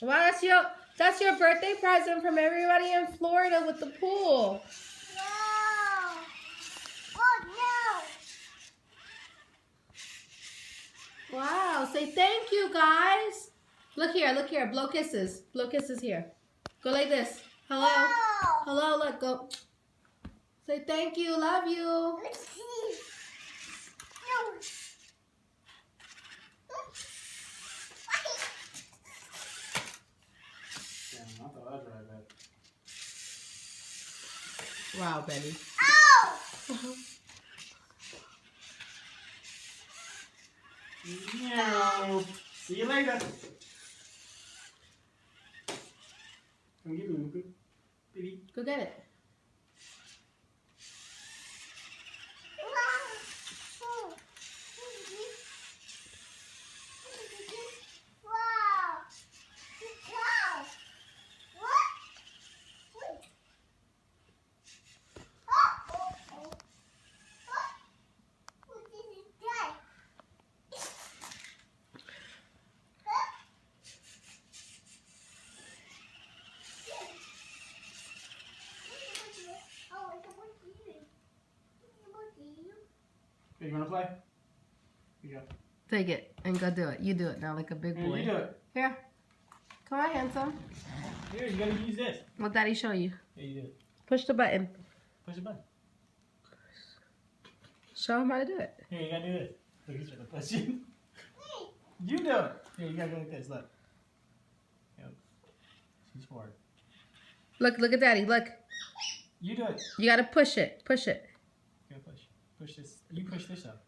Wow, that's your birthday present from everybody in Florida with the pool. No. Oh no. Wow, say thank you, guys. Look here, blow kisses. Blow kisses here. Go like this. Hello. No. Hello, look, go. Say thank you, love you. No. Damn, I thought that was right back. Wow, Benny. Ow! Meow. See you later. Come get me, Luca. Baby. Go get it. Hey, you wanna play? Here you go. Take it and go do it. You do it now like a big Here, boy. you do it. Here. Come on, handsome. Here, you gotta use this. Let Daddy show you. Here, you do it. Push the button. Push the button. Show him how to do it. Here, you gotta do this. Look, he's trying to push you. You do it. Here, you gotta go like this. Look. Yep. She's forward. Look at Daddy. Look. You do it. You gotta push it. Push it. You gotta push. Push this. You push this up.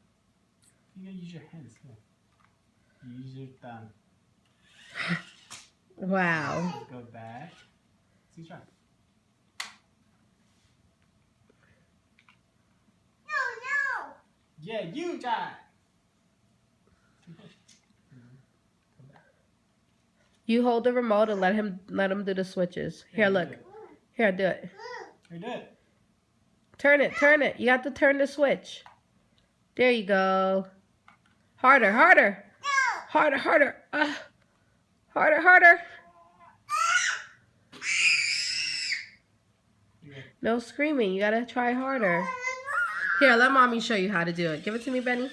You gotta use your hands. Here. You use your thumb. Wow. Just go back. See, try. No. Yeah, you try. You hold the remote and let him do the switches. Here, you look. do it. Here, do it. Here, do it. Turn it. Turn it. You have to turn the switch. There you go. Harder, harder. Harder, harder. Harder, harder. No screaming. You gotta try harder. Here, let Mommy show you how to do it. Give it to me, Benny.